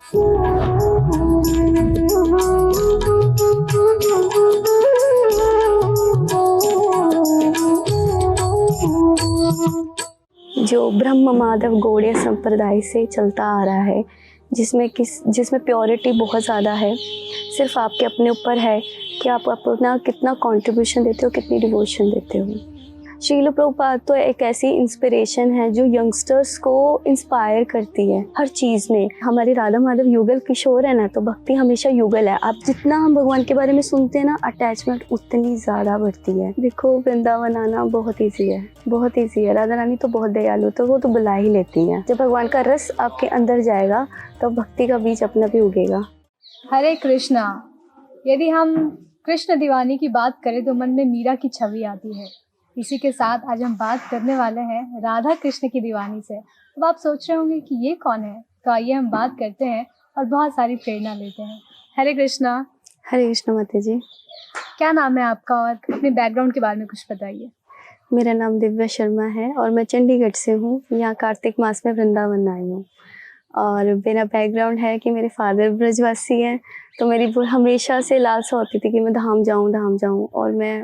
जो ब्रह्म माधव गौड़ीय संप्रदाय से चलता आ रहा है, जिसमें प्योरिटी बहुत ज़्यादा है। सिर्फ आपके अपने ऊपर है कि आप अपना कितना कंट्रीब्यूशन देते हो, कितनी डिवोशन देते हो। श्रील प्रभुपाद तो एक ऐसी इंस्पिरेशन है जो यंगस्टर्स को इंस्पायर करती है हर चीज़ में। हमारे राधा माधव युगल किशोर है ना, तो भक्ति हमेशा युगल है। आप जितना हम भगवान के बारे में सुनते हैं ना, अटैचमेंट उतनी ज़्यादा बढ़ती है। देखो, वृंदावन आना बहुत ईजी है, बहुत ईजी है। राधा रानी तो बहुत दयालु, तो वो तो बुला ही लेती हैं। जब भगवान का रस आपके अंदर जाएगा तो भक्ति का बीज अपना भी उगेगा। हरे कृष्णा। यदि हम कृष्ण दीवानी की बात करें तो मन में मीरा की छवि आती है। इसी के साथ आज हम बात करने वाले हैं राधा कृष्ण की दीवानी से। अब आप सोच रहे होंगे कि ये कौन है, तो आइए हम बात करते हैं और बहुत सारी प्रेरणा लेते हैं। हरे कृष्णा। हरे कृष्णा माता जी। क्या नाम है आपका और अपने बैकग्राउंड के बारे में कुछ बताइए। मेरा नाम दिव्या शर्मा है और मैं चंडीगढ़ से हूँ। यहाँ कार्तिक मास में वृंदावन आई हूँ। और मेरा बैकग्राउंड है कि मेरे फादर ब्रजवासी हैं, तो मेरी हमेशा से लालसा होती थी कि मैं धाम जाऊँ। और मैं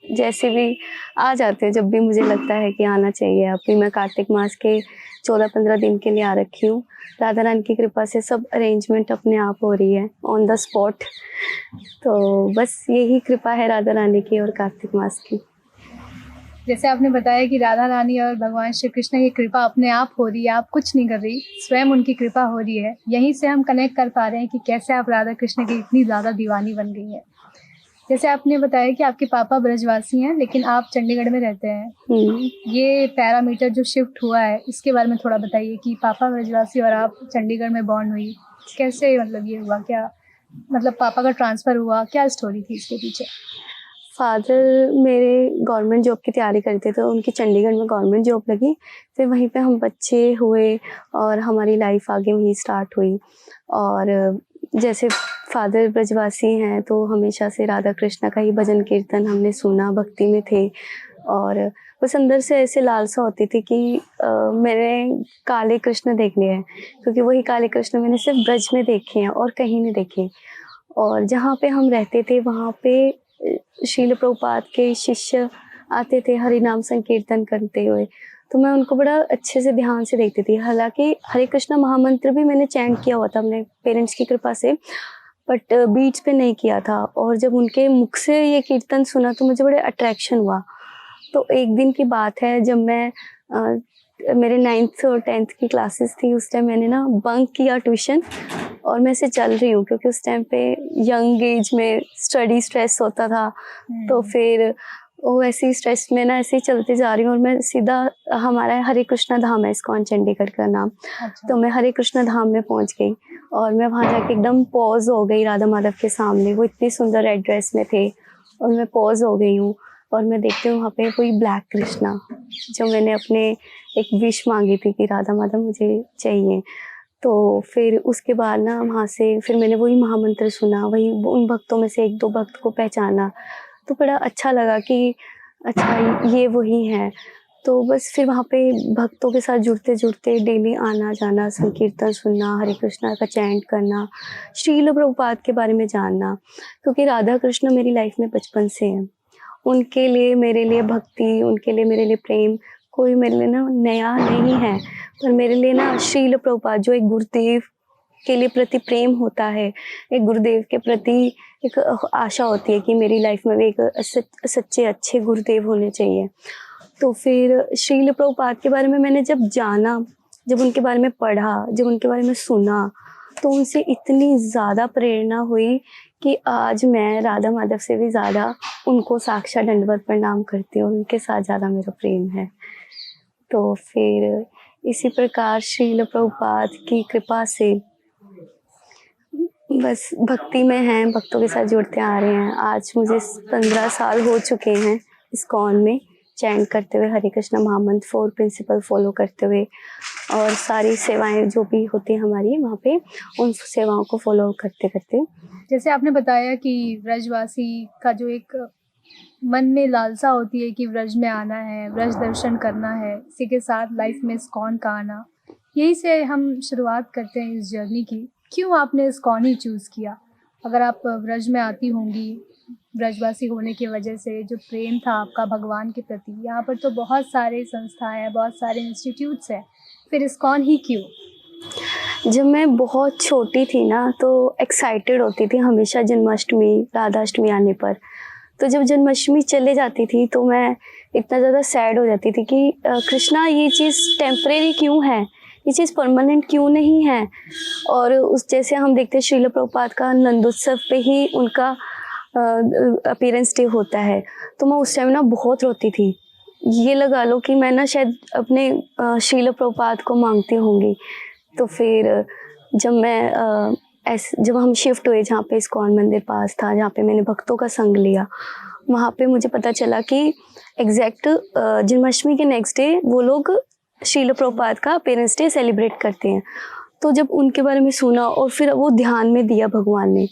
जैसे भी आ जाती हूँ, जब भी मुझे लगता है कि आना चाहिए। अभी मैं कार्तिक मास के 14-15 दिन के लिए आ रखी हूँ। राधा रानी की कृपा से सब अरेंजमेंट अपने आप हो रही है, ऑन द स्पॉट। तो बस यही कृपा है राधा रानी की और कार्तिक मास की। जैसे आपने बताया कि राधा रानी और भगवान श्री कृष्ण की कृपा अपने आप हो रही है, आप कुछ नहीं कर रही, स्वयं उनकी कृपा हो रही है। यहीं से हम कनेक्ट कर पा रहे हैं कि कैसे आप राधा कृष्ण की इतनी ज़्यादा दीवानी बन गई हैं। जैसे आपने बताया कि आपके पापा ब्रजवासी हैं लेकिन आप चंडीगढ़ में रहते हैं। ये पैरामीटर जो शिफ्ट हुआ है, इसके बारे में थोड़ा बताइए कि पापा ब्रजवासी और आप चंडीगढ़ में बॉर्न हुई, कैसे मतलब ये हुआ, क्या मतलब पापा का ट्रांसफ़र हुआ, क्या स्टोरी थी इसके पीछे? फादर मेरे गवर्नमेंट जॉब की तैयारी करते थे, उनकी चंडीगढ़ में गवर्नमेंट जॉब लगी। फिर वहीं पे हम बच्चे हुए और हमारी लाइफ आगे वहीं स्टार्ट हुई। और जैसे फादर ब्रजवासी हैं, तो हमेशा से राधा कृष्ण का ही भजन कीर्तन हमने सुना, भक्ति में थे। और बस अंदर से ऐसे लालसा होती थी कि मैंने काले कृष्ण देखने हैं, क्योंकि वही काले कृष्ण मैंने सिर्फ ब्रज में देखे हैं और कहीं नहीं देखे। और जहाँ पे हम रहते थे वहाँ पे श्रील प्रभुपाद के शिष्य आते थे हरि नाम संकीर्तन करते हुए, तो मैं उनको बड़ा अच्छे से ध्यान से देखती थी। हालांकि हरे कृष्णा महामंत्र भी मैंने चैंट किया हुआ था अपने पेरेंट्स की कृपा से, बट बीट्स पे नहीं किया था। और जब उनके मुख से ये कीर्तन सुना तो मुझे बड़े अट्रैक्शन हुआ। तो एक दिन की बात है, जब मैं मेरे 9th और 10th की क्लासेस थी, उस टाइम मैंने ना बंक किया ट्यूशन और मैं ऐसे चल रही हूँ, क्योंकि उस टाइम पे यंग एज में स्टडी स्ट्रेस होता था। तो फिर वो ऐसे ही स्ट्रेस में ना ऐसे ही चलते जा रही हूँ और मैं सीधा, हमारा हरे कृष्णा धाम है इस्कॉन चंडीगढ़ का नाम। अच्छा। तो मैं हरे कृष्णा धाम में पहुँच गई और मैं वहाँ जाके एकदम पॉज हो गई राधा माधव के सामने। वो इतनी सुंदर रेड ड्रेस में थे और मैं पॉज हो गई हूँ। और मैं देखती हूँ वहाँ पे कोई ब्लैक कृष्णा, जो मैंने अपने एक विश मांगी थी कि राधा माधव मुझे चाहिए। तो फिर उसके बाद ना वहाँ से फिर मैंने वही महामंत्र सुना, वही उन भक्तों में से 1-2 भक्त को पहचाना, तो बड़ा अच्छा लगा कि अच्छा ये वही है। तो बस फिर वहाँ पे भक्तों के साथ जुड़ते डेली आना जाना, संकीर्तन सुनना, हरे कृष्णा का चैंट करना, श्रील प्रभुपाद के बारे में जानना, क्योंकि राधा कृष्ण मेरी लाइफ में बचपन से हैं। उनके लिए मेरे लिए भक्ति, उनके लिए मेरे लिए प्रेम कोई मेरे लिए ना नया नहीं है, पर मेरे लिए ना श्रील प्रभुपाद जो एक गुरुदेव के लिए प्रति प्रेम होता है, एक गुरुदेव के प्रति एक आशा होती है कि मेरी लाइफ में भी एक सच्चे अच्छे गुरुदेव होने चाहिए। तो फिर श्रील प्रभुपाद के बारे में मैंने जब जाना, जब उनके बारे में पढ़ा, जब उनके बारे में सुना, तो उनसे इतनी ज़्यादा प्रेरणा हुई कि आज मैं राधा माधव से भी ज़्यादा उनको साक्षात दंडवत प्रणाम करती हूँ, उनके साथ ज़्यादा मेरा प्रेम है। तो फिर इसी प्रकार श्रील प्रभुपाद की कृपा से बस भक्ति में हैं, भक्तों के साथ जुड़ते आ रहे हैं। आज मुझे 15 साल हो चुके हैं इस्कॉन में चैंट करते हुए, हरे कृष्णा महामंत्र 4 प्रिंसिपल फॉलो करते हुए, और सारी सेवाएं जो भी होती हैं हमारी वहाँ पे, उन सेवाओं को फॉलो करते करते। जैसे आपने बताया कि ब्रजवासी का जो एक मन में लालसा होती है कि ब्रज में आना है, ब्रज दर्शन करना है, इसी के साथ लाइफ में इस्कॉन का आना, यही से हम शुरुआत करते हैं इस जर्नी की। क्यों आपने इस्कॉन ही चूज़ किया? अगर आप ब्रज में आती होंगी, ब्रजवासी होने की वजह से जो प्रेम था आपका भगवान के प्रति, यहाँ पर तो बहुत सारे संस्थाएँ हैं, बहुत सारे इंस्टीट्यूट्स हैं, फिर इस्कॉन ही क्यों? जब मैं बहुत छोटी थी ना तो एक्साइटेड होती थी हमेशा जन्माष्टमी, राधाष्टमी आने पर। तो जब जन्माष्टमी चले जाती थी तो मैं इतना ज़्यादा सैड हो जाती थी कि कृष्णा ये चीज़ टेम्परेरी क्यों है? ये चीज़ परमानेंट क्यों नहीं है? और उस जैसे हम देखते हैं श्रील प्रभुपाद का नंदोत्सव पे ही उनका अपीयरेंस डे होता है, तो मैं उस टाइम ना बहुत रोती थी। ये लगा लो कि मैं ना शायद अपने श्रील प्रभुपाद को माँगती होंगी। तो फिर जब हम शिफ्ट हुए जहाँ पे इस्कॉन मंदिर पास था, जहाँ पे मैंने भक्तों का संग लिया, वहाँ पे मुझे पता चला कि एग्जैक्ट जन्माष्टमी के नेक्स्ट डे वो लोग श्रील प्रभुपाद का अपीयरेंस डे सेलिब्रेट करते हैं। तो जब उनके बारे में सुना और फिर वो ध्यान में दिया भगवान ने,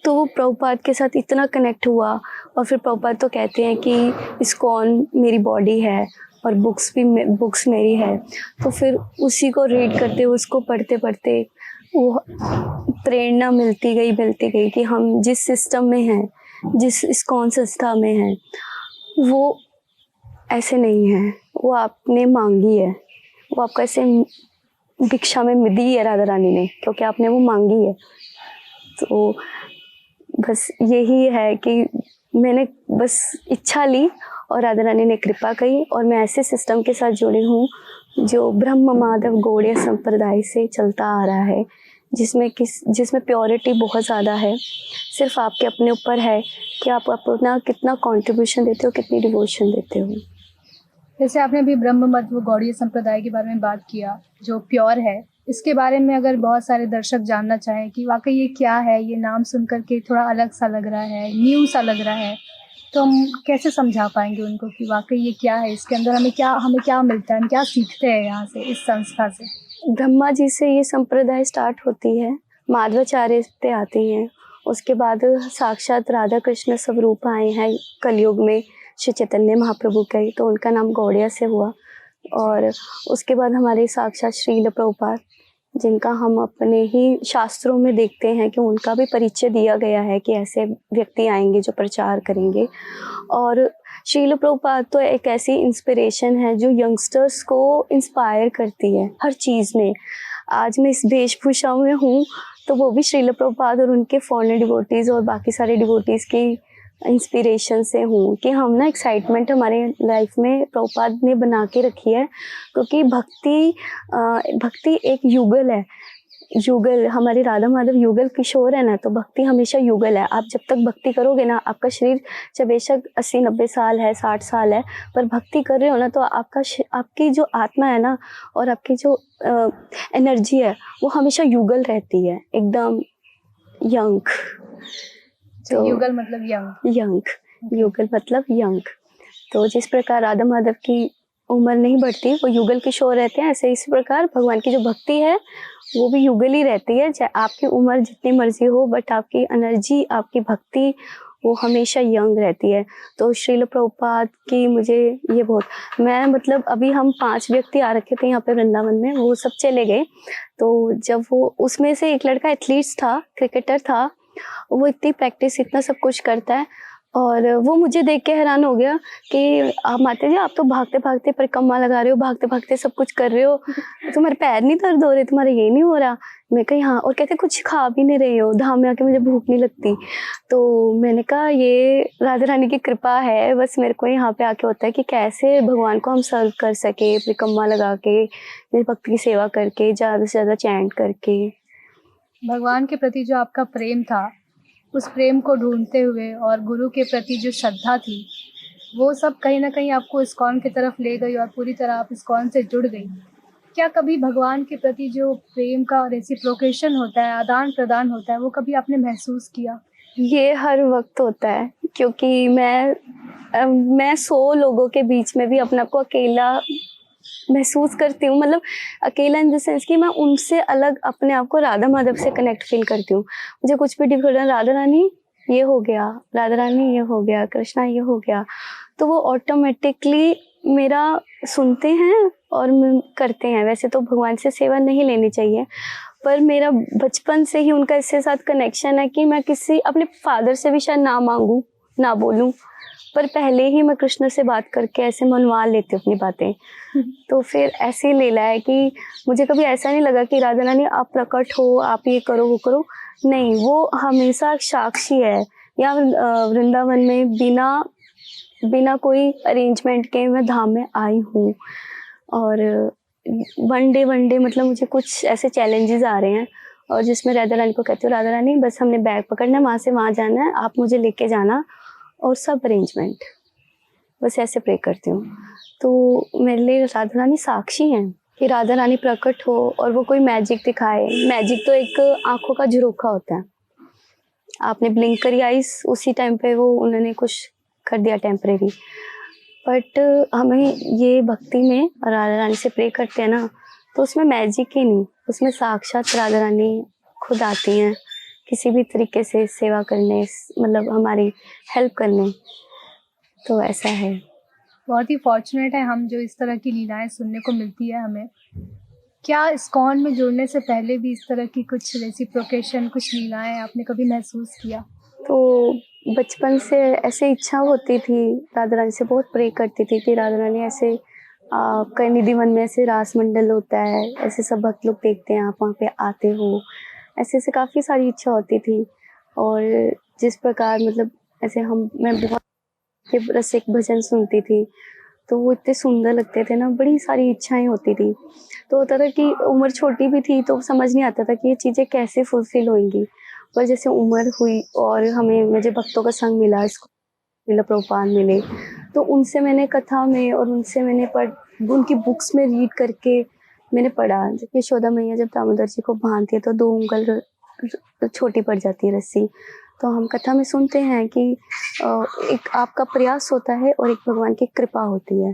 तो वो प्रभुपाद के साथ इतना कनेक्ट हुआ। और फिर प्रभुपाद तो कहते हैं कि इस्कॉन मेरी बॉडी है और बुक्स मेरी है। तो फिर उसी को रीड करते हुए, उसको पढ़ते पढ़ते वो प्रेरणा मिलती गई कि हम जिस सिस्टम में हैं, जिस इस्कॉन संस्था में हैं, वो ऐसे नहीं है, वो आपने मांगी है, वो आपको ऐसे भिक्षा में दी है राधा रानी ने, क्योंकि आपने वो मांगी है। तो बस यही है कि मैंने बस इच्छा ली और राधा रानी ने कृपा की और मैं ऐसे सिस्टम के साथ जुड़ी हूँ जो ब्रह्म माधव गौड़ीय संप्रदाय से चलता आ रहा है, जिसमें प्योरिटी बहुत ज़्यादा है। सिर्फ आपके अपने ऊपर है कि आप अपना कितना कंट्रीब्यूशन देते हो, कितनी डिवोशन देते हो। जैसे आपने अभी ब्रह्म मत व गौड़ीय संप्रदाय के बारे में बात किया, जो प्योर है, इसके बारे में अगर बहुत सारे दर्शक जानना चाहें कि वाकई ये क्या है, ये नाम सुन कर के थोड़ा अलग सा लग रहा है, न्यू सा लग रहा है, तो हम कैसे समझा पाएंगे उनको कि वाकई ये क्या है, इसके अंदर हमें क्या मिलता है, हम क्या सीखते हैं यहाँ से, इस संस्था से? ब्रह्मा जी से ये संप्रदाय स्टार्ट होती है, माधवाचार्य पे आती हैं, उसके बाद साक्षात राधा कृष्ण स्वरूप आए हैं कलयुग में श्री चैतन्य महाप्रभु के, तो उनका नाम गौड़िया से हुआ। और उसके बाद हमारे साक्षात श्रील प्रभुपाद, जिनका हम अपने ही शास्त्रों में देखते हैं कि उनका भी परिचय दिया गया है कि ऐसे व्यक्ति आएंगे जो प्रचार करेंगे। और श्रील प्रभुपाद तो एक ऐसी इंस्पिरेशन है जो यंगस्टर्स को इंस्पायर करती है हर चीज़ में। आज मैं इस वेशभूषा में हूँ तो वो भी श्रील प्रभुपाद और उनके फॉरेन डिवोटीज़ और बाकी सारे डिवोटीज़ की इंस्पिरेशन से हूँ कि हम ना एक्साइटमेंट हमारे लाइफ में प्रभुपाद ने बना के रखी है, क्योंकि भक्ति एक युगल है। युगल, हमारे राधा माधव युगल किशोर है ना, तो भक्ति हमेशा युगल है। आप जब तक भक्ति करोगे ना, आपका शरीर चाहे बेशक 80-90 साल है, 60 साल है, पर भक्ति कर रहे हो ना, तो आपकी जो आत्मा है ना और आपकी जो एनर्जी है वो हमेशा युगल रहती है, एकदम यंग। तो युगल मतलब युगल मतलब यंग। तो जिस प्रकार राधा माधव की उम्र नहीं बढ़ती, वो युगल किशोर रहते हैं, ऐसे इसी प्रकार भगवान की जो भक्ति है वो भी युगल ही रहती है। चाहे आपकी उम्र जितनी मर्जी हो, बट आपकी एनर्जी, आपकी भक्ति वो हमेशा यंग रहती है। तो श्रील प्रभुपाद की मुझे ये बहुत, मैं मतलब अभी हम 5 व्यक्ति आ रखे थे यहाँ पे वृंदावन में, वो सब चले गए। तो जब वो, उसमें से एक लड़का एथलीट्स था, क्रिकेटर था, वो इतनी प्रैक्टिस, इतना सब कुछ करता है, और वो मुझे देख के हैरान हो गया कि आप माता जी, आप तो भागते भागते परिक्रमा लगा रहे हो, भागते भागते सब कुछ कर रहे हो, तुम्हारे पैर नहीं दर्द हो रहे, तुम्हारा ये नहीं हो रहा? मैं कही हाँ। और कहते कुछ खा भी नहीं रही हो, धाम में आके मुझे भूख नहीं लगती। तो मैंने कहा ये राधा रानी की कृपा है, बस मेरे को यहाँ पे आके होता है कि कैसे भगवान को हम सर्व कर सके, परिक्रमा लगा के, भक्ति की सेवा करके, ज़्यादा से ज़्यादा चैंट करके। भगवान के प्रति जो आपका प्रेम था, उस प्रेम को ढूंढते हुए और गुरु के प्रति जो श्रद्धा थी, वो सब कहीं ना कहीं आपको इस्कॉन की तरफ ले गई और पूरी तरह आप इस्कॉन से जुड़ गई। क्या कभी भगवान के प्रति जो प्रेम का रेसिप्रोकेशन होता है, आदान प्रदान होता है, वो कभी आपने महसूस किया? ये हर वक्त होता है, क्योंकि मैं 100 लोगों के बीच में भी अपने आप को अकेला महसूस करती हूँ। मतलब अकेला इन द सेंस कि मैं उनसे अलग अपने आप को राधा माधव से कनेक्ट फील करती हूँ। मुझे कुछ भी डिफिकल्ट, राधा रानी ये हो गया, राधा रानी ये हो गया, कृष्णा ये हो गया, तो वो ऑटोमेटिकली मेरा सुनते हैं और करते हैं। वैसे तो भगवान से सेवा नहीं लेनी चाहिए, पर मेरा बचपन से ही उनका इसके साथ कनेक्शन है कि मैं किसी अपने फादर से भी शायद ना मांगूं, ना बोलूं, पर पहले ही मैं कृष्ण से बात करके ऐसे मनवा लेती हूँ अपनी बातें। तो फिर ऐसे ही लीला है कि मुझे कभी ऐसा नहीं लगा कि राधा रानी आप प्रकट हो, आप ये करो वो करो, नहीं, वो हमेशा साक्षी है। यहाँ वृंदावन में बिना कोई अरेंजमेंट के मैं धाम में आई हूँ। और वन डे मतलब मुझे कुछ ऐसे चैलेंजेस आ रहे हैं और जिसमें राधा रानी को कहती हूँ, राधा रानी बस हमने बैग पकड़ना है, वहाँ से वहाँ जाना है, आप मुझे लेके जाना और सब अरेंजमेंट, बस ऐसे प्रे करती हूँ। तो मेरे लिए राधा रानी साक्षी हैं कि राधा रानी प्रकट हो और वो कोई मैजिक दिखाए। मैजिक तो एक आंखों का झरोखा होता है, आपने ब्लिंक करी आइस, उसी टाइम पे वो उन्होंने कुछ कर दिया टेम्परेरी। बट हमें ये भक्ति में राधा रानी से प्रे करते हैं ना, तो उसमें मैजिक ही नहीं, उसमें साक्षात राधा रानी खुद आती हैं किसी भी तरीके से सेवा करने, मतलब हमारी हेल्प करने। तो ऐसा है। बहुत ही फॉर्चुनेट है हम जो इस तरह की लीलाएं सुनने को मिलती है हमें। क्या इस्कॉन में जुड़ने से पहले भी इस तरह की कुछ रेसिप्रोकेशन, कुछ लीलाएं आपने कभी महसूस किया? तो बचपन से ऐसे इच्छा होती थी, राधा रानी से बहुत प्रे करती थी कि राधा रानी ऐसे कई निधि वन में ऐसे रास मंडल होता है, ऐसे सब भक्त लोग देखते हैं, आप वहाँ पे आते हो, ऐसे ऐसे काफ़ी सारी इच्छा होती थी। और जिस प्रकार मतलब ऐसे मैं बहुत रसिक भजन सुनती थी, तो वो इतने सुंदर लगते थे ना, बड़ी सारी इच्छाएं होती थी। तो होता था कि उम्र छोटी भी थी तो समझ नहीं आता था कि ये चीज़ें कैसे फुलफिल होंगी। पर जैसे उम्र हुई और हमें मुझे भक्तों का संग मिला, इसको लीला प्रभुपाद मिले, तो उनसे मैंने कथा में और उनसे मैंने उनकी बुक्स में रीड करके मैंने पढ़ा। जब यशोदा मैया जब दामोदर जी को बांधती है तो 2 उंगल छोटी पड़ जाती है रस्सी। तो हम कथा में सुनते हैं कि एक आपका प्रयास होता है और एक भगवान की कृपा होती है।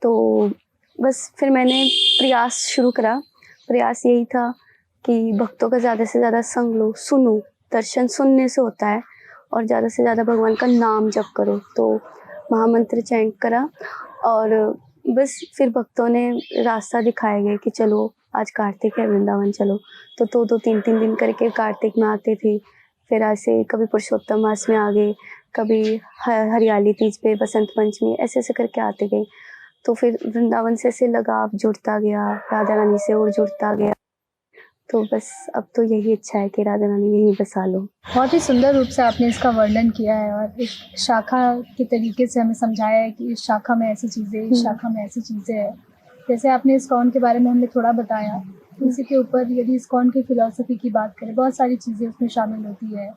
तो बस फिर मैंने प्रयास शुरू करा। प्रयास यही था कि भक्तों का ज़्यादा से ज़्यादा संग लो, सुनो, दर्शन सुनने से होता है, और ज़्यादा से ज़्यादा भगवान का नाम जप करो। तो महामंत्र चैंट करा और बस फिर भक्तों ने रास्ता दिखाया गया कि चलो आज कार्तिक है, वृंदावन चलो। तो 2-2 3-3 दिन करके कार्तिक में आते थे। फिर ऐसे कभी पुरुषोत्तम मास में आ गए, कभी हरियाली तीज पे, बसंत पंचमी, ऐसे ऐसे करके आते गए। तो फिर वृंदावन से ऐसे लगाव जुड़ता गया, राधा रानी से और जुड़ता गया। तो बस अब तो यही इच्छा है कि राधा रानी यहीं बसा लो। बहुत ही सुंदर रूप से आपने इसका वर्णन किया है और एक शाखा के तरीके से हमें समझाया है कि इस शाखा में ऐसी चीज़ें, इस शाखा में ऐसी चीज़ें हैं। जैसे आपने इस्कॉन के बारे में हमें थोड़ा बताया, इसी के ऊपर यदि इस्कॉन की फिलॉसफी की बात करें, बहुत सारी चीज़ें उसमें शामिल होती है।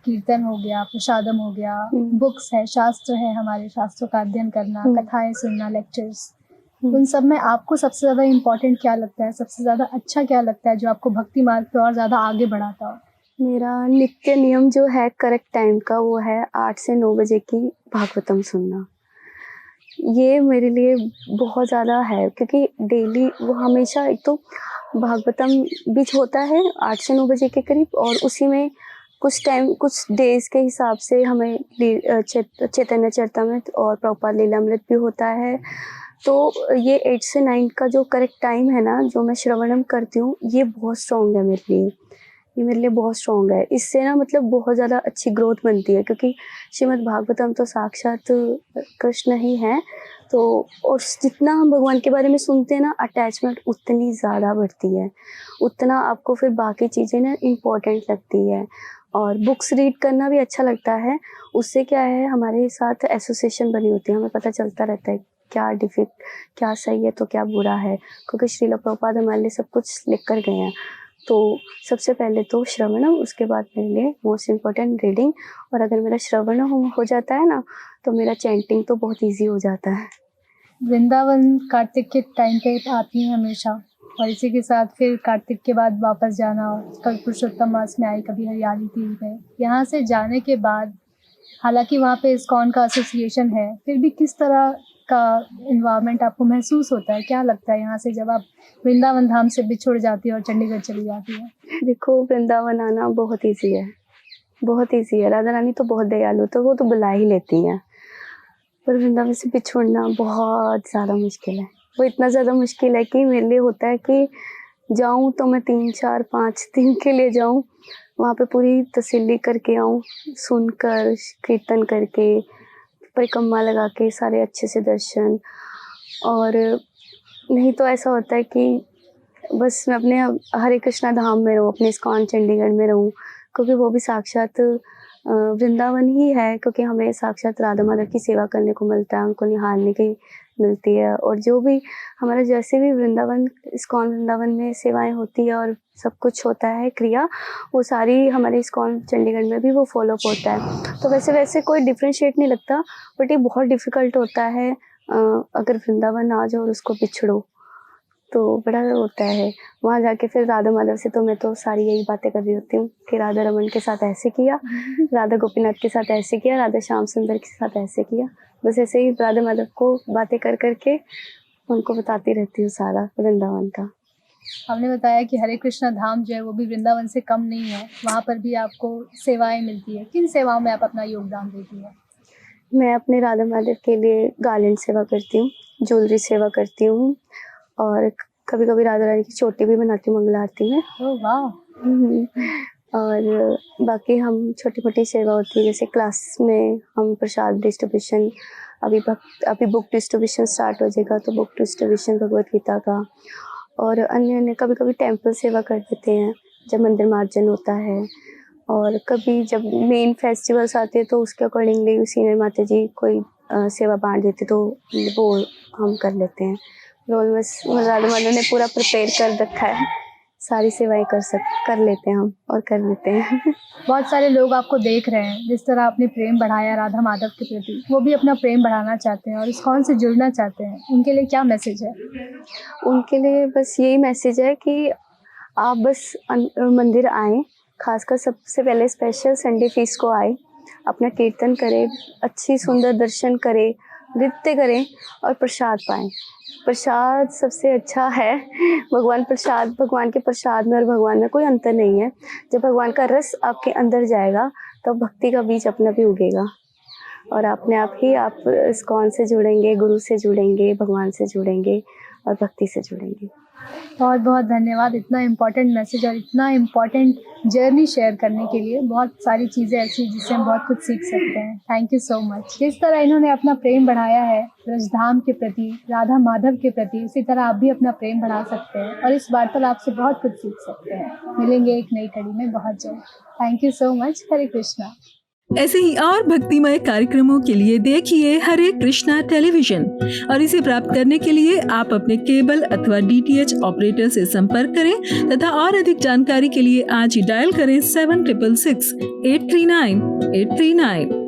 कीर्तन हो गया, प्रसादम हो गया, बुक्स है, शास्त्र है, हमारे शास्त्रों का अध्ययन करना, कथाएं सुनना, लेक्चर्स, उन सब में आपको सबसे ज़्यादा इम्पोर्टेंट क्या लगता है, सबसे ज़्यादा अच्छा क्या लगता है जो आपको भक्ति मार्ग पे और ज़्यादा आगे बढ़ाता हो? मेरा नित्य नियम जो है करेक्ट टाइम का, वो है 8 से 9 बजे की भागवतम सुनना। ये मेरे लिए बहुत ज़्यादा है क्योंकि डेली वो हमेशा, एक तो भागवतम बीच होता है 8 से 9 बजे के करीब, और उसी में कुछ टाइम, कुछ डेज के हिसाब से हमें चैतन्य चरितमृत और प्रभुपाद लीलामृत भी होता है। तो ये 8 से 9 का जो करेक्ट टाइम है ना, जो मैं श्रवणम करती हूँ, ये बहुत स्ट्रॉन्ग है मेरे लिए। ये मेरे लिए बहुत स्ट्रॉन्ग है। इससे ना मतलब बहुत ज़्यादा अच्छी ग्रोथ बनती है, क्योंकि श्रीमद् भागवतम तो साक्षात कृष्ण ही हैं। तो और जितना हम भगवान के बारे में सुनते हैं ना, अटैचमेंट उतनी ज़्यादा बढ़ती है, उतना आपको फिर बाकी चीज़ें ना इम्पोर्टेंट लगती है। और बुक्स रीड करना भी अच्छा लगता है। उससे क्या है, हमारे साथ एसोसिएशन बनी होती है, हमें पता चलता रहता है क्या सही है तो क्या बुरा है, क्योंकि श्रील प्रभुपाद हमारे लिए सब कुछ लिख कर गए हैं। तो सबसे पहले तो श्रवणम, उसके बाद मेरे लिए मोस्ट इम्पोर्टेंट रीडिंग। और अगर मेरा श्रवण हो जाता है ना, तो मेरा चैंटिंग तो बहुत ईजी हो जाता है। वृंदावन कार्तिक के टाइम पे आती हैं हमेशा, और इसी के साथ फिर कार्तिक के बाद वापस जाना, कभी पुरुषोत्तम मास में आई, कभी हरियाली तीज में। यहाँ से जाने के बाद, हालांकि वहाँ पे इस्कॉन का एसोसिएशन है, फिर भी किस तरह का इन्वायरमेंट आपको महसूस होता है? क्या लगता है यहाँ से जब आप वृंदावन धाम से बिछुड़ जाती है और चंडीगढ़ चली जाती है? देखो, वृंदावन आना बहुत ईजी है, बहुत ईजी है। राधा रानी तो बहुत दयालु, तो वो तो बुला ही लेती हैं। पर वृंदावन से बिछुड़ना बहुत ज़्यादा मुश्किल है। वो इतना ज़्यादा मुश्किल है कि मेरे लिए होता है कि जाऊँ तो मैं 3, 4, 5 दिन के लिए जाऊँ, वहाँ पे पूरी तसल्ली करके आऊँ, सुनकर, कीर्तन करके, परिक्रमा लगा के सारे अच्छे से दर्शन। और नहीं तो ऐसा होता है कि बस मैं अपने हरे कृष्णा धाम में रहूँ, अपने इस्कॉन चंडीगढ़ में रहूँ, क्योंकि वो भी साक्षात वृंदावन ही है, क्योंकि हमें साक्षात राधा माधव की सेवा करने को मिलता है, उनको निहारने की मिलती है। और जो भी हमारा जैसे भी वृंदावन, इस्कॉन वृंदावन में सेवाएं होती है और सब कुछ होता है क्रिया, वो सारी हमारे इस्कॉन चंडीगढ़ में भी वो फॉलोअप होता है। तो वैसे कोई डिफरेंशिएट नहीं लगता, बट ये बहुत डिफ़िकल्ट होता है अगर वृंदावन आ जाओ और उसको बिछड़ो, तो बड़ा होता है। वहाँ जाके फिर राधा माधव से तो मैं तो सारी यही बातें कर रही होती हूँ कि राधा रमन के साथ ऐसे किया, राधा गोपीनाथ के साथ ऐसे किया, राधा श्याम सुंदर के साथ ऐसे किया। बस ऐसे ही राधा माधव को बातें कर के उनको बताती रहती हूँ सारा वृंदावन का। आपने बताया कि हरे कृष्णा धाम जो है वो भी वृंदावन से कम नहीं है, वहाँ पर भी आपको सेवाएं मिलती है। किन सेवाओं में आप अपना योगदान देती हैं? मैं अपने राधा माधव के लिए गार्लैंड सेवा करती हूँ, ज्वेलरी सेवा करती हूँ, और कभी-कभी राधा रानी की चोटी भी बनाती हूँ मंगला आरती में। ओह वाह! और बाकी हम छोटी-मोटी सेवा होती है, जैसे क्लास में हम प्रसाद डिस्ट्रीब्यूशन, अभी बुक डिस्ट्रीब्यूशन स्टार्ट हो जाएगा, तो बुक डिस्ट्रीब्यूशन भगवद गीता का, और अन्य कभी-कभी टेंपल सेवा कर देते हैं जब मंदिर मार्जन होता है। और कभी जब मेन फेस्टिवल्स आते हैं तो उसके अकॉर्डिंगली सीनियर माता जी कोई सेवा बांट देते, तो वो हम कर लेते हैं। रोल बस राधा माधव ने पूरा प्रिपेयर कर रखा है, सारी सेवाएं कर लेते हैं हम और कर लेते हैं। बहुत सारे लोग आपको देख रहे हैं, जिस तरह आपने प्रेम बढ़ाया राधा माधव के प्रति, वो भी अपना प्रेम बढ़ाना चाहते हैं और इस्कॉन से जुड़ना चाहते हैं। उनके लिए क्या मैसेज है? उनके लिए बस यही मैसेज है कि आप बस मंदिर आएँ, खासकर सबसे पहले स्पेशल संडे फीस्ट को आए, अपना कीर्तन करें, अच्छी सुंदर दर्शन करें, नृत्य करें और प्रसाद पाएँ। प्रसाद सबसे अच्छा है, भगवान के प्रसाद में और भगवान में कोई अंतर नहीं है। जब भगवान का रस आपके अंदर जाएगा, तब भक्ति का बीज अपने आप ही उगेगा और अपने आप ही आप इस्कॉन से जुड़ेंगे, गुरु से जुड़ेंगे, भगवान से जुड़ेंगे और भक्ति से जुड़ेंगे। बहुत बहुत धन्यवाद इतना इम्पोर्टेंट मैसेज और इतना इम्पोर्टेंट जर्नी शेयर करने के लिए। बहुत सारी चीज़ें ऐसी हैं जिससे हम बहुत कुछ सीख सकते हैं। Thank you so much. जिस तरह इन्होंने अपना प्रेम बढ़ाया है ब्रजधाम के प्रति, राधा माधव के प्रति, उसी तरह आप भी अपना प्रेम बढ़ा सकते हैं और इस वार्तालाप से बहुत कुछ सीख सकते हैं। मिलेंगे एक नई कड़ी में बहुत जल्द। Thank you so much. Hare Krishna. ऐसे ही और भक्तिमय कार्यक्रमों के लिए देखिए हरे कृष्णा टेलीविजन और इसे प्राप्त करने के लिए आप अपने केबल अथवा DTH ऑपरेटर से संपर्क करें तथा और अधिक जानकारी के लिए आज ही डायल करें 7666 839 839।